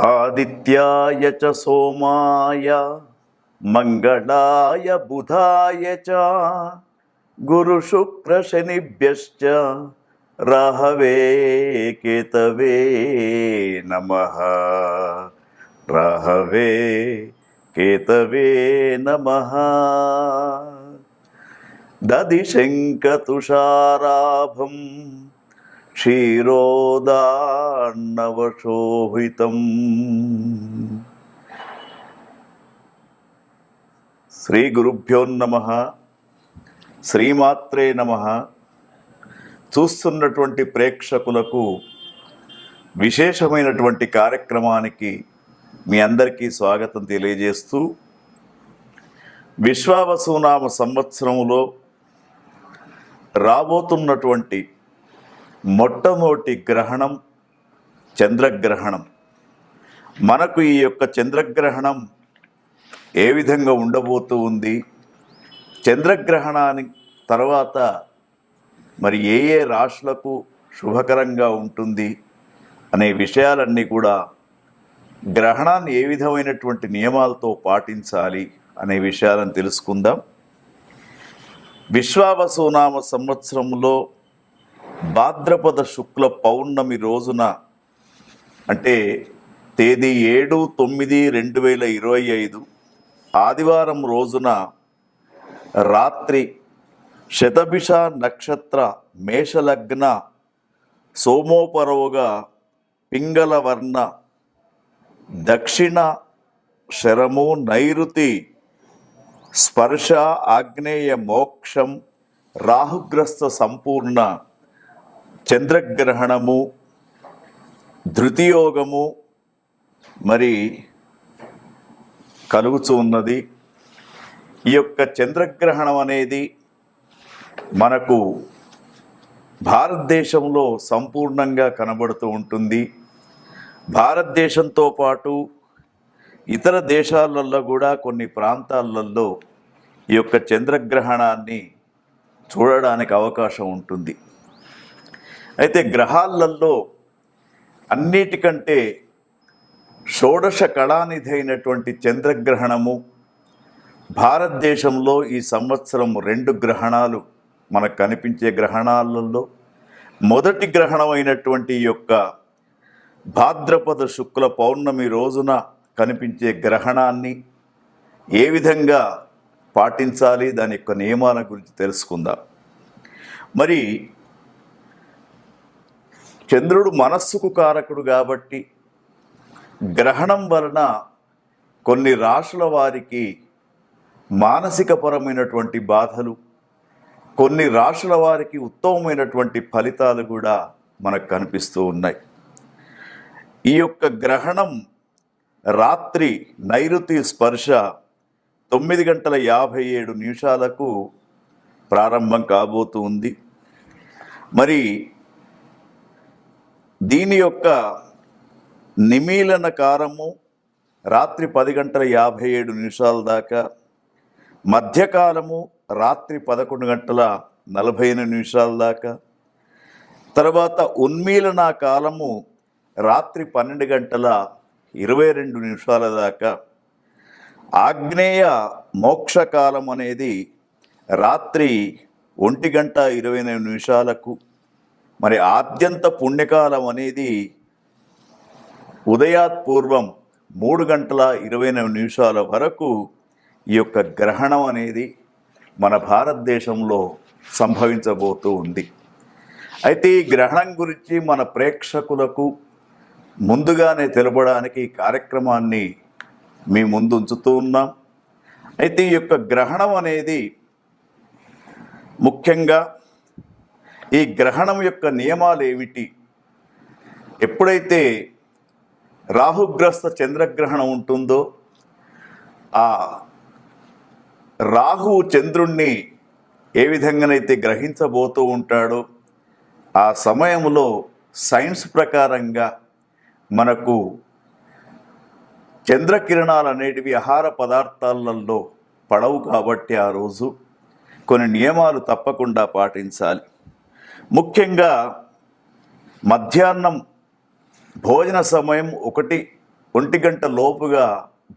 ఆదిత్యాయ చ సోమాయ మంగళాయ బుధాయ చ గురు శుక్ర శనిభ్యశ్చ రాహవే కేతవే నమః. రాహవే కేతవే నమః. దదిశంకతుషారాభం క్షీరోదార్ణవశోభితం. శ్రీ గురుభ్యో నమః. శ్రీమాత్రే నమః. చూస్తున్నటువంటి ప్రేక్షకులకు విశేషమైనటువంటి కార్యక్రమానికి మీ అందరికీ స్వాగతం తెలియజేస్తూ, విశ్వావసునామ సంవత్సరములో రాబోతున్నటువంటి మొట్టమొదటి గ్రహణం చంద్రగ్రహణం. మనకు ఈ యొక్క చంద్రగ్రహణం ఏ విధంగా ఉండబోతూ ఉంది, చంద్రగ్రహణానికి తర్వాత మరి ఏ ఏ రాశులకు శుభకరంగా ఉంటుంది అనే విషయాలన్నీ కూడా, గ్రహణాన్ని ఏ విధమైనటువంటి నియమాలతో పాటించాలి అనే విషయాలను తెలుసుకుందాం. విశ్వావసునామ సంవత్సరంలో భాద్రపద శుక్ల పౌర్ణమి రోజున, అంటే తేదీ 7/9/2025 ఆదివారం రోజున రాత్రి శతభిష నక్షత్ర మేషలగ్న సోమోపరోగా పింగళవర్ణ దక్షిణ శరము నైరుతి స్పర్శ ఆగ్నేయ మోక్షం రాహుగ్రస్త సంపూర్ణ చంద్రగ్రహణము ధృతియోగము మరి కలుగుతూ ఉన్నది. ఈ యొక్క చంద్రగ్రహణం అనేది మనకు భారతదేశంలో సంపూర్ణంగా కనబడుతూ ఉంటుంది. భారతదేశంతో పాటు ఇతర దేశాలలో కూడా కొన్ని ప్రాంతాలలో ఈ యొక్క చంద్రగ్రహణాన్ని చూడడానికి అవకాశం ఉంటుంది. అయితే గ్రహాలలో అన్నిటికంటే షోడశ కళానిధి అయినటువంటి చంద్రగ్రహణము, భారతదేశంలో ఈ సంవత్సరం 2 గ్రహణాలు మనకు కనిపించే గ్రహణాలలో మొదటి గ్రహణం అయినటువంటి ఈ యొక్క భాద్రపద శుక్ల పౌర్ణమి రోజున కనిపించే గ్రహణాన్ని ఏ విధంగా పాటించాలి, దాని యొక్క నియమాల గురించి తెలుసుకుందాం. మరి చంద్రుడు మనస్సుకు కారకుడు కాబట్టి గ్రహణం వలన కొన్ని రాశుల వారికి మానసికపరమైనటువంటి బాధలు, కొన్ని రాశుల వారికి ఉత్తమమైనటువంటి ఫలితాలు కూడా మనకు కనిపిస్తూ ఉన్నాయి. ఈ యొక్క గ్రహణం రాత్రి నైరుతి స్పర్శ 9:57 ప్రారంభం కాబోతూ ఉంది. మరి దీని యొక్క నిమీలన కాలము రాత్రి 10:57 దాకా, మధ్యకాలము రాత్రి 11:48 దాకా, తర్వాత ఉన్మీలన కాలము రాత్రి 12:22 దాకా, ఆగ్నేయ మోక్షకాలం అనేది రాత్రి 1:29, మరి ఆద్యంత పుణ్యకాలం అనేది ఉదయాత్పూర్వం 3:29 వరకు ఈ యొక్క గ్రహణం అనేది మన భారతదేశంలో సంభవించబోతూ ఉంది. అయితే ఈ గ్రహణం గురించి మన ప్రేక్షకులకు ముందుగానే తెలపడానికి ఈ కార్యక్రమాన్ని మీ ముందు ఉంచుతూ ఉన్నాం. అయితే ఈ యొక్క గ్రహణం అనేది ముఖ్యంగా ఈ గ్రహణం యొక్క నియమాలు ఏమిటి, ఎప్పుడైతే రాహుగ్రస్త చంద్రగ్రహణం ఉంటుందో ఆ రాహువు చంద్రుణ్ణి ఏ విధంగానైతే గ్రహించబోతూ ఉంటాడో ఆ సమయంలో సైన్స్ ప్రకారంగా మనకు చంద్రకిరణాలు అనేటివి ఆహార పదార్థాలలో పడవు కాబట్టి ఆ రోజు కొన్ని నియమాలు తప్పకుండా పాటించాలి. ముఖ్యంగా మధ్యాహ్నం భోజన సమయం 1 1 గంట లోపుగా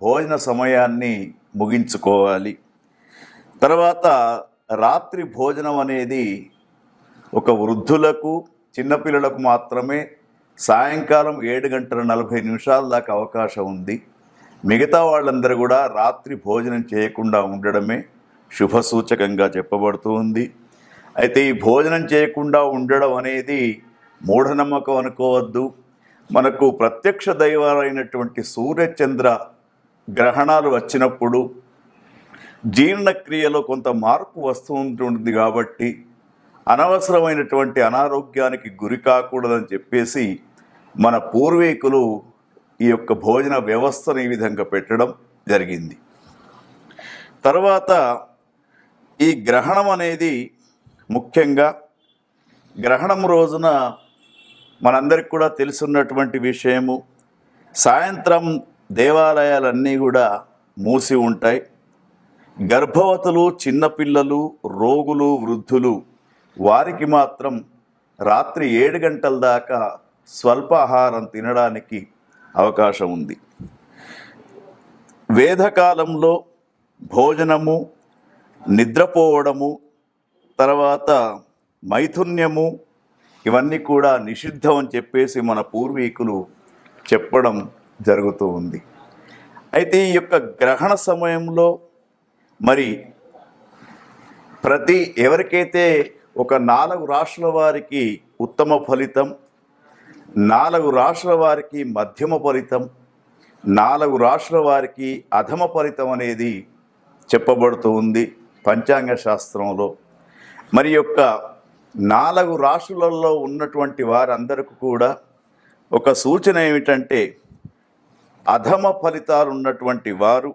భోజన సమయాన్ని ముగించుకోవాలి. తర్వాత రాత్రి భోజనం అనేది ఒక వృద్ధులకు, చిన్నపిల్లలకు మాత్రమే సాయంకాలం 7:40 దాకా అవకాశం ఉంది. మిగతా వాళ్ళందరూ కూడా రాత్రి భోజనం చేయకుండా ఉండడమే శుభసూచకంగా చెప్పబడుతూ ఉంది. అయితే ఈ భోజనం చేయకుండా ఉండడం అనేది మూఢనమ్మకం అనుకోవద్దు. మనకు ప్రత్యక్ష దైవాలైనటువంటి సూర్యచంద్ర గ్రహణాలు వచ్చినప్పుడు జీర్ణక్రియలో కొంత మార్పు వస్తూ ఉంటుంది కాబట్టి అనవసరమైనటువంటి అనారోగ్యానికి గురి కాకూడదని చెప్పేసి మన పూర్వీకులు ఈ యొక్క భోజన వ్యవస్థను ఈ విధంగా పెట్టడం జరిగింది. తర్వాత ఈ గ్రహణం అనేది ముఖ్యంగా గ్రహణం రోజున మనందరికి కూడా తెలుసున్నటువంటి విషయము, సాయంత్రం దేవాలయాలన్నీ కూడా మూసి ఉంటాయి. గర్భవతులు, చిన్నపిల్లలు, రోగులు, వృద్ధులు వారికి మాత్రం రాత్రి 7 గంటల దాకా స్వల్పాహారం తినడానికి అవకాశం ఉంది. వేదకాలంలో భోజనము, నిద్రపోవడము, తర్వాత మైథున్యము ఇవన్నీ కూడా నిషిద్ధం అని చెప్పేసి మన పూర్వీకులు చెప్పడం జరుగుతూ ఉంది. అయితే ఈ యొక్క గ్రహణ సమయంలో మరి ఎవరికైతే ఒక 4 రాశుల వారికి ఉత్తమ ఫలితం, 4 రాశుల వారికి మధ్యమ ఫలితం, 4 రాశుల వారికి అధమ ఫలితం అనేది చెప్పబడుతూ ఉంది పంచాంగ శాస్త్రంలో. మరి యొక్క 4 రాశులలో ఉన్నటువంటి వారందరికీ కూడా ఒక సూచన ఏమిటంటే, అధమ ఫలితాలు ఉన్నటువంటి వారు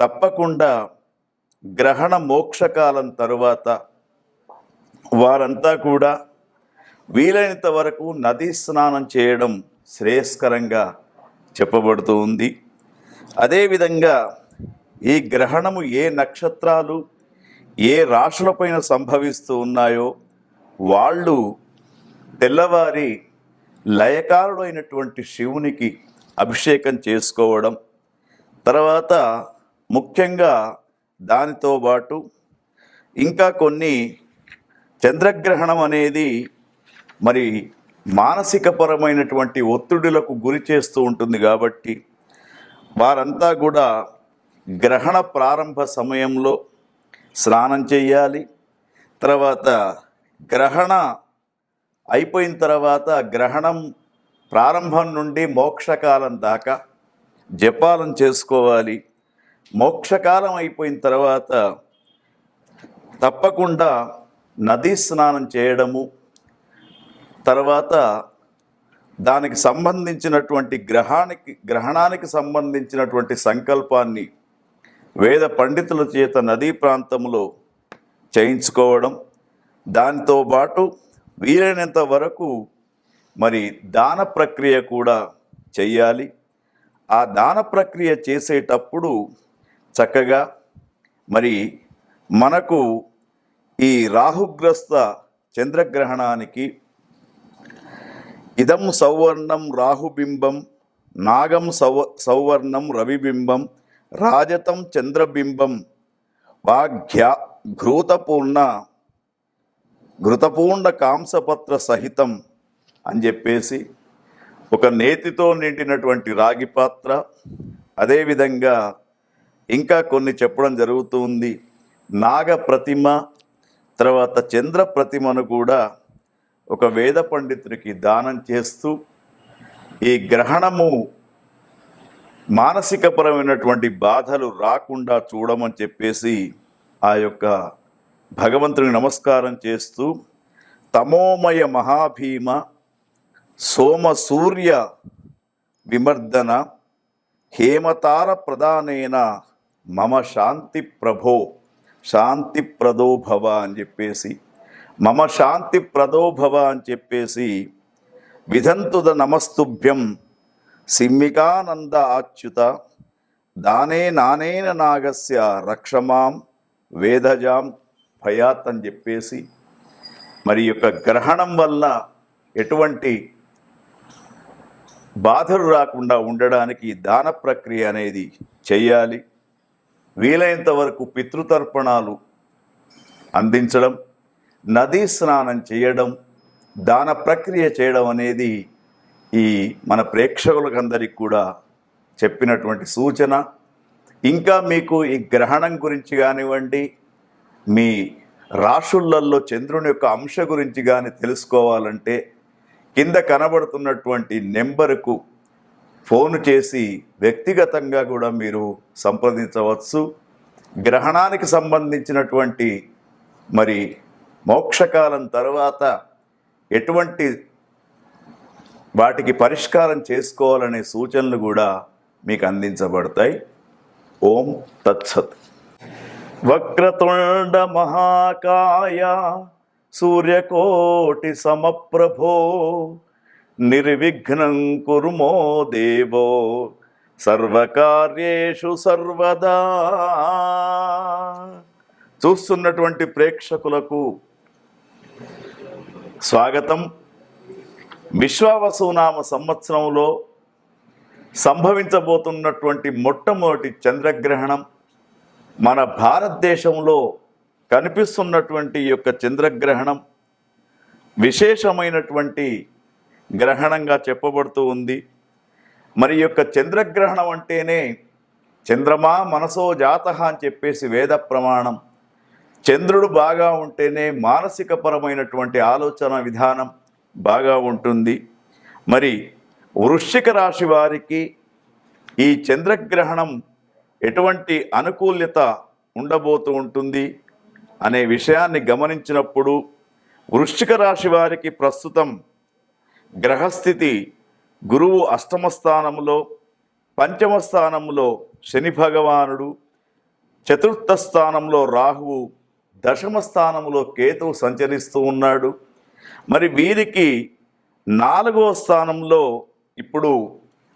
తప్పకుండా గ్రహణ మోక్షకాలం తరువాత వారంతా కూడా వీలైనంత వరకు నదీ స్నానం చేయడం శ్రేయస్కరంగా చెప్పబడుతూ ఉంది. అదేవిధంగా ఈ గ్రహణము ఏ నక్షత్రాలు, ఏ రాశులపైన సంభవిస్తూ ఉన్నాయో వాళ్ళు తెల్లవారి లయకారుడు అయినటువంటి శివునికి అభిషేకం చేసుకోవడం, తర్వాత ముఖ్యంగా దానితో పాటు ఇంకా కొన్ని చంద్రగ్రహణం అనేది మరి మానసికపరమైనటువంటి ఒత్తిడులకు గురి చేస్తూ ఉంటుంది కాబట్టి వారంతా కూడా గ్రహణ ప్రారంభ సమయంలో స్నానం చేయాలి. తర్వాత గ్రహణ అయిపోయిన తర్వాత గ్రహణం ప్రారంభం నుండి మోక్షకాలం దాకా జపాలను చేసుకోవాలి. మోక్షకాలం అయిపోయిన తర్వాత తప్పకుండా నదీ స్నానం చేయడము, తర్వాత దానికి సంబంధించినటువంటి గ్రహణానికి సంబంధించినటువంటి సంకల్పాన్ని వేద పండితుల చేత నదీ ప్రాంతంలో చేయించుకోవడం, దానితో పాటు వీలైనంత వరకు మరి దాన ప్రక్రియ కూడా చెయ్యాలి. ఆ దాన ప్రక్రియ చేసేటప్పుడు చక్కగా మరి మనకు ఈ రాహుగ్రస్త చంద్రగ్రహణానికి ఇదం సౌవర్ణం రాహుబింబం, నాగం సౌవర్ణం రవిబింబం, రాజతం చంద్రబింబం, ఘృతపూర్ణ కాంసపత్ర సహితం అని చెప్పేసి ఒక నేతితో నిండినటువంటి రాగి పాత్ర, అదేవిధంగా ఇంకా కొన్ని చెప్పడం జరుగుతుంది. నాగ ప్రతిమ, తర్వాత చంద్ర ప్రతిమను కూడా ఒక వేద పండితుడికి దానం చేస్తూ ఈ గ్రహణము మానసికపరమైనటువంటి బాధలు రాకుండా చూడమని చెప్పేసి ఆ యొక్క భగవంతుని నమస్కారం చేస్తూ తమోమయ మహాభీమ సోమ సూర్య విమర్దన హేమతార ప్రధానేన మమ శాంతి ప్రదో భవ అని చెప్పేసి మమ శాంతి ప్రదో భవ అని చెప్పేసి విధంతుద నమస్తుభ్యం సిమ్మికానంద ఆచ్యుత దానే నానేన నాగస్య రక్షమాం వేదజాం భయాత్ అని చెప్పేసి మరి యొక్క గ్రహణం వల్ల ఎటువంటి బాధలు రాకుండా ఉండడానికి దాన ప్రక్రియ అనేది చేయాలి. వీలైనంత వరకు పితృతర్పణాలు అందించడం, నదీ స్నానం చేయడం, దాన ప్రక్రియ చేయడం అనేది ఈ మన ప్రేక్షకులకందరికీ కూడా చెప్పినటువంటి సూచన. ఇంకా మీకు ఈ గ్రహణం గురించి కానివ్వండి, మీ రాశులలో చంద్రుని యొక్క అంశ గురించి కానీ తెలుసుకోవాలంటే కింద కనబడుతున్నటువంటి నెంబరుకు ఫోన్ చేసి వ్యక్తిగతంగా కూడా మీరు సంప్రదించవచ్చు. గ్రహణానికి సంబంధించినటువంటి మరి మోక్షకాలం తర్వాత ఎటువంటి వాటికి పరిష్కారం చేసుకోవాలనే సూచనలు కూడా మీకు అందించబడతాయి. ఓం తత్సత్. వక్రతుండ మహాకాయ సూర్యకోటి సమప్రభో నిర్విఘ్నం కురు మో దేవో సర్వకార్యేషు సర్వదా. చూస్తున్నటువంటి ప్రేక్షకులకు స్వాగతం. విశ్వావసునామ సంవత్సరంలో సంభవించబోతున్నటువంటి మొట్టమొదటి చంద్రగ్రహణం, మన భారతదేశంలో కనిపిస్తున్నటువంటి ఈ యొక్క చంద్రగ్రహణం విశేషమైనటువంటి గ్రహణంగా చెప్పబడుతూ ఉంది. మరి యొక్క చంద్రగ్రహణం అంటేనే చంద్రమా మనసో జాతః అని చెప్పేసి వేద ప్రమాణం. చంద్రుడు బాగా ఉంటేనే మానసిక పరమైనటువంటి ఆలోచన విధానం బాగా ఉంటుంది. మరి వృశ్చిక రాశి వారికి ఈ చంద్రగ్రహణం ఎటువంటి అనుకూల్యత ఉండబోతూ ఉంటుంది అనే విషయాన్ని గమనించినప్పుడు, వృశ్చిక రాశి వారికి ప్రస్తుతం గ్రహస్థితి గురువు అష్టమ స్థానంలో, పంచమ స్థానంలో శని భగవానుడు, చతుర్థ స్థానంలో రాహువు, దశమ స్థానంలో కేతువు సంచరిస్తూ ఉన్నాడు. మరి వీరికి 4వ స్థానంలో ఇప్పుడు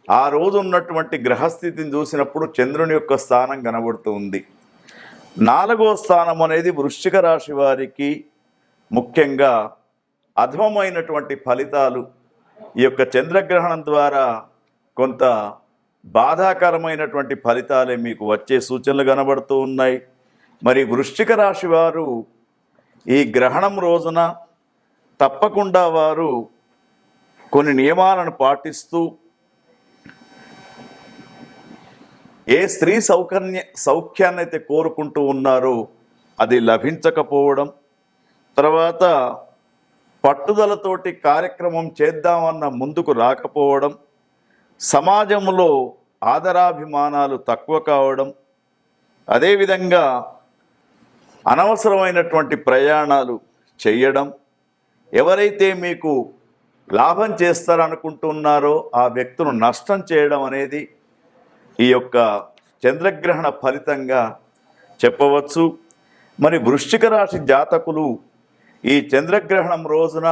ఆ రోజు ఉన్నటువంటి గ్రహస్థితిని చూసినప్పుడు చంద్రుని యొక్క స్థానం కనబడుతూ ఉంది. 4వ స్థానం అనేది వృశ్చిక రాశి వారికి ముఖ్యంగా అధమమైనటువంటి ఫలితాలు ఈ యొక్క చంద్రగ్రహణం ద్వారా కొంత బాధాకరమైనటువంటి ఫలితాలే మీకు వచ్చే సూచనలు కనబడుతూ ఉన్నాయి. మరి వృశ్చిక రాశి వారు ఈ గ్రహణం రోజున తప్పకుండా వారు కొన్ని నియమాలను పాటిస్తూ ఏ స్త్రీ సౌఖ్యాన్ని అయితే కోరుకుంటూ ఉన్నారో అది లభించకపోవడం, తర్వాత పట్టుదలతోటి కార్యక్రమం చేద్దామన్న ముందుకు రాకపోవడం, సమాజంలో ఆదరాభిమానాలు తక్కువ కావడం, అదేవిధంగా అనవసరమైనటువంటి ప్రయాణాలు చేయడం, ఎవరైతే మీకు లాభం చేస్తారనుకుంటున్నారో ఆ వ్యక్తులను నష్టం చేయడం అనేది ఈ యొక్క చంద్రగ్రహణ ఫలితంగా చెప్పవచ్చు. మరి వృశ్చిక రాశి జాతకులు ఈ చంద్రగ్రహణం రోజున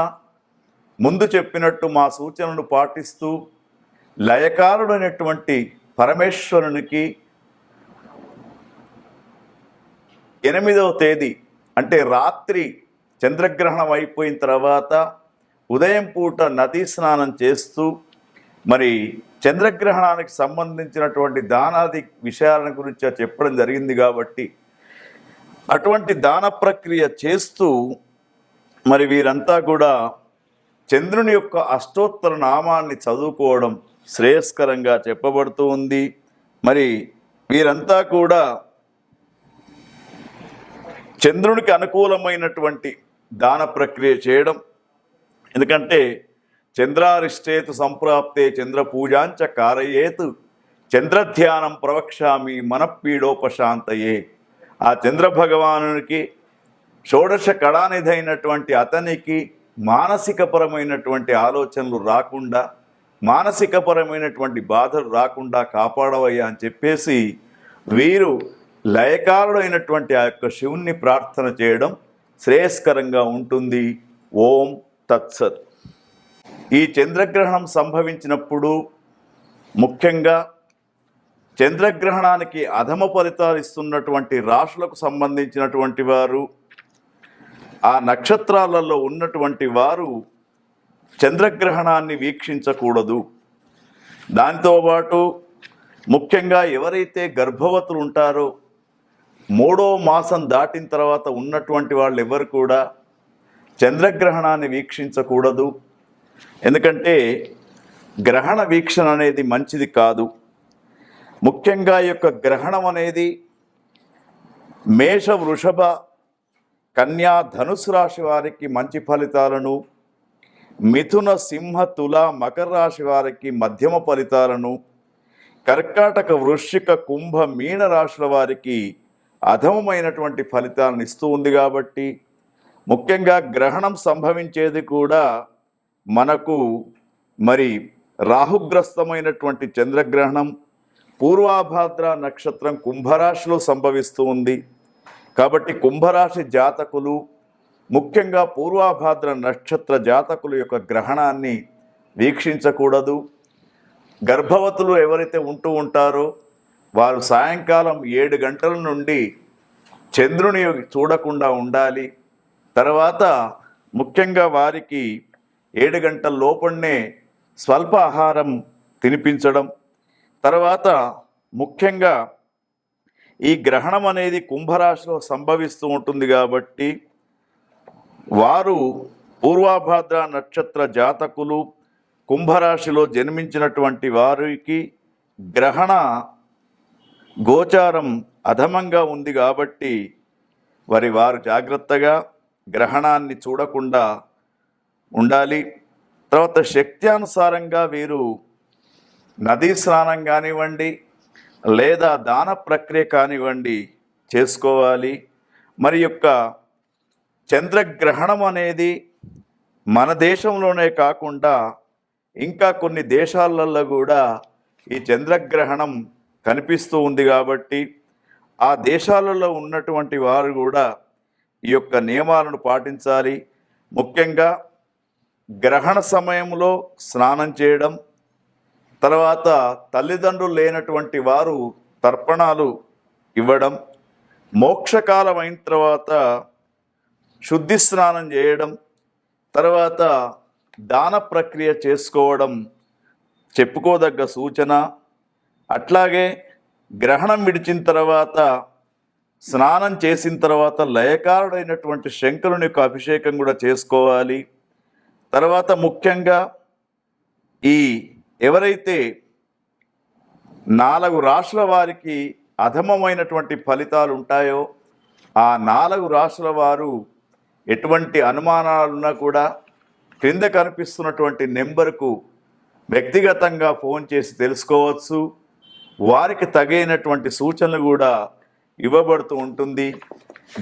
ముందు చెప్పినట్టు మా సూచనలు పాటిస్తూ లయకారుడైనటువంటి పరమేశ్వరునికి 8వ తేదీ అంటే రాత్రి చంద్రగ్రహణం అయిపోయిన తర్వాత ఉదయం పూట నదీ స్నానం చేస్తూ మరి చంద్రగ్రహణానికి సంబంధించినటువంటి దానాది విషయాల గురించి చెప్పడం జరిగింది కాబట్టి అటువంటి దాన ప్రక్రియ చేస్తూ మరి వీరంతా కూడా చంద్రుని యొక్క అష్టోత్తర నామాన్ని చదువుకోవడం శ్రేయస్కరంగా చెప్పబడుతూ ఉంది. మరి వీరంతా కూడా చంద్రునికి అనుకూలమైనటువంటి దాన ప్రక్రియ చేయడం, ఎందుకంటే చంద్రారిష్టేతు సంప్రాప్తే చంద్ర పూజాంచ కారయేతు చంద్రధ్యానం ప్రవక్ష్యామి మనపీడోపశాంతయే. ఆ చంద్ర భగవానునికి షోడశ కళానిధైనటువంటి అతనికి మానసికపరమైనటువంటి ఆలోచనలు రాకుండా, మానసికపరమైనటువంటి బాధలు రాకుండా కాపాడవయ్యా అని చెప్పేసి వీరు లయకారుడైనటువంటి ఆ యొక్క శివుణ్ణి ప్రార్థన చేయడం శ్రేయస్కరంగా ఉంటుంది. ఓం తత్సత్. ఈ చంద్రగ్రహణం సంభవించినప్పుడు ముఖ్యంగా చంద్రగ్రహణానికి అధమ ఫలితాలు ఇస్తున్నటువంటి రాశులకు సంబంధించినటువంటి వారు, ఆ నక్షత్రాలలో ఉన్నటువంటి వారు చంద్రగ్రహణాన్ని వీక్షించకూడదు. దాంతో పాటు ముఖ్యంగా ఎవరైతే గర్భవతులు ఉంటారో 3వ మాసం దాటిన తర్వాత ఉన్నటువంటి వాళ్ళు ఎవరు కూడా చంద్రగ్రహణాన్ని వీక్షించకూడదు. ఎందుకంటే గ్రహణ వీక్షణ అనేది మంచిది కాదు. ముఖ్యంగా ఈ యొక్క గ్రహణం అనేది మేష, వృషభ, కన్యా, ధనుసు రాశి వారికి మంచి ఫలితాలను, మిథున, సింహ, తుల, మకర రాశి వారికి మధ్యమ ఫలితాలను, కర్కాటక, వృశ్చిక, కుంభ, మీన రాశుల వారికి అధమమైనటువంటి ఫలితాలను ఇస్తూ ఉంది. కాబట్టి ముఖ్యంగా గ్రహణం సంభవించేది కూడా మనకు మరి రాహుగ్రస్తమైనటువంటి చంద్రగ్రహణం పూర్వాభాద్ర నక్షత్రం కుంభరాశిలో సంభవిస్తూ ఉంది. కాబట్టి కుంభరాశి జాతకులు, ముఖ్యంగా పూర్వాభాద్ర నక్షత్ర జాతకుల యొక్క గ్రహణాన్ని వీక్షించకూడదు. గర్భవతులు ఎవరైతే ఉంటూ ఉంటారో వారు సాయంకాలం 7 గంటల నుండి చంద్రుని చూడకుండా ఉండాలి. తర్వాత ముఖ్యంగా వారికి 7 గంటల లోపలనే స్వల్ప ఆహారం తినిపించడం. తర్వాత ముఖ్యంగా ఈ గ్రహణం అనేది కుంభరాశిలో సంభవిస్తూ ఉంటుంది. కాబట్టి వారు పూర్వాభాద్ర నక్షత్ర జాతకులు కుంభరాశిలో జన్మించినటువంటి వారికి గ్రహణ గోచారం అధమంగా ఉంది. కాబట్టి వారు జాగ్రత్తగా గ్రహణాన్ని చూడకుండా ఉండాలి. తర్వాత శక్త్యానుసారంగా వీరు నదీ స్నానం కానివ్వండి లేదా దాన ప్రక్రియ కానివ్వండి చేసుకోవాలి. మరి యొక్క చంద్రగ్రహణం అనేది మన దేశంలోనే కాకుండా ఇంకా కొన్ని దేశాలలో కూడా ఈ చంద్రగ్రహణం కనిపిస్తూ ఉంది. కాబట్టి ఆ దేశాలలో ఉన్నటువంటి వారు కూడా ఈ యొక్క నియమాలను పాటించాలి. ముఖ్యంగా గ్రహణ సమయంలో స్నానం చేయడం, తర్వాత తల్లిదండ్రులు లేనటువంటి వారు తర్పణాలు ఇవ్వడం, మోక్షకాలం అయిన తర్వాత శుద్ధి స్నానం చేయడం, తర్వాత దాన ప్రక్రియ చేసుకోవడం చెప్పుకోదగ్గ సూచన. అట్లాగే గ్రహణం విడిచిన తర్వాత స్నానం చేసిన తర్వాత లయకారుడైనటువంటి శంకరుని యొక్క అభిషేకం కూడా చేసుకోవాలి. తర్వాత ముఖ్యంగా ఈ ఎవరైతే 4 రాశుల వారికి అధమమైనటువంటి ఫలితాలు ఉంటాయో ఆ 4 రాశుల వారు ఎటువంటి అనుమానాలున్నా కూడా క్రింద కనిపిస్తున్నటువంటి నెంబర్కు వ్యక్తిగతంగా ఫోన్ చేసి తెలుసుకోవచ్చు. వారికి తగినటువంటి సూచనలు కూడా ఇవ్వబడుతూ ఉంటుంది.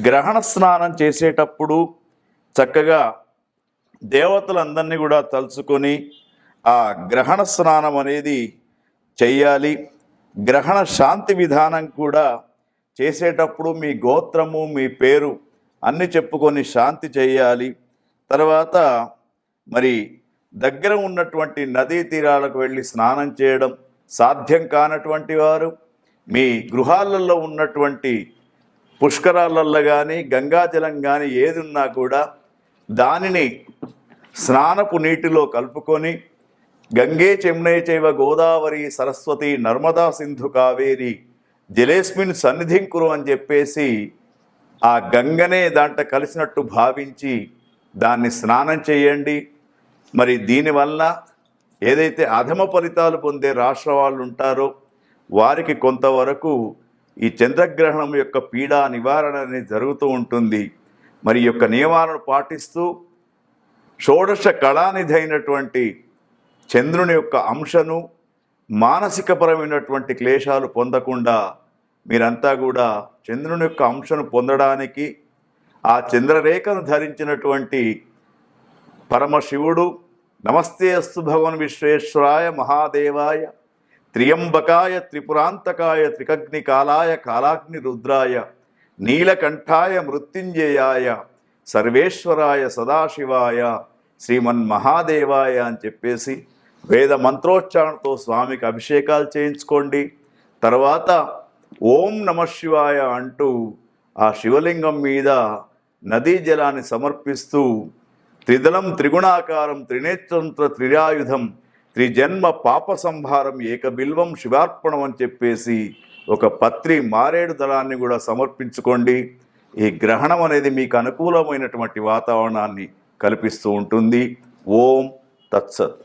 గ్రహణ స్నానం చేసేటప్పుడు చక్కగా దేవతలందరినీ కూడా తలుచుకొని ఆ గ్రహణ స్నానం అనేది చెయ్యాలి. గ్రహణ శాంతి విధానం కూడా చేసేటప్పుడు మీ గోత్రము, మీ పేరు అన్ని చెప్పుకొని శాంతి చేయాలి. తర్వాత మరి దగ్గర ఉన్నటువంటి నదీ తీరాలకు వెళ్ళి స్నానం చేయడం సాధ్యం కానటువంటి వారు మీ గృహాలలో ఉన్నటువంటి పుష్కరాలలో కానీ గంగాజలం కానీ ఏది ఉన్నా కూడా దానిని స్నానపు నీటిలో కలుపుకొని గంగే చెమ్నే చైవ గోదావరి సరస్వతి నర్మదా సింధు కావేరి జలేస్మిన్ సన్నిధిం కురు అని చెప్పేసి ఆ గంగనే దాంట్లో కలిసినట్టు భావించి దాన్ని స్నానం చేయండి. మరి దీనివల్ల ఏదైతే అధమ ఫలితాలు పొందే రాష్ట్ర వాళ్ళు ఉంటారో వారికి కొంతవరకు ఈ చంద్రగ్రహణం యొక్క పీడా నివారణ అనేది జరుగుతూ ఉంటుంది. మరి ఈ యొక్క నియమాలను పాటిస్తూ షోడశ కళానిధి అయినటువంటి చంద్రుని యొక్క అంశను మానసికపరమైనటువంటి క్లేశాలు పొందకుండా మీరంతా కూడా చంద్రుని యొక్క అంశను పొందడానికి ఆ చంద్రరేఖను ధరించినటువంటి పరమశివుడు నమస్తే అస్తు భగవన్ విశ్వేశ్వరాయ మహాదేవాయ త్రియంబకాయ త్రిపురాంతకాయ త్రికగ్ని కాలాయ కాలాగ్ని రుద్రాయ నీలకంఠాయ మృత్యుంజయాయ సర్వేశ్వరాయ సదాశివాయ శ్రీమన్మహాదేవాయ అని చెప్పేసి వేద మంత్రోచ్చారణతో స్వామికి అభిషేకాలు చేయించుకోండి. తర్వాత ఓం నమ శివాయ అంటూ ఆ శివలింగం మీద నదీ జలాన్ని సమర్పిస్తూ త్రిదళం త్రిగుణాకారం త్రినేత్రంత్ర త్రిరాయుధం త్రిజన్మ పాప సంహారం ఏకబిల్వం శివార్పణం అని చెప్పేసి ఒక పత్రి మారేడు దళాన్ని కూడా సమర్పించుకోండి. ఈ గ్రహణం అనేది మీకు అనుకూలమైనటువంటి వాతావరణాన్ని కల్పిస్తూ ఉంటుంది. ఓం తత్సత్.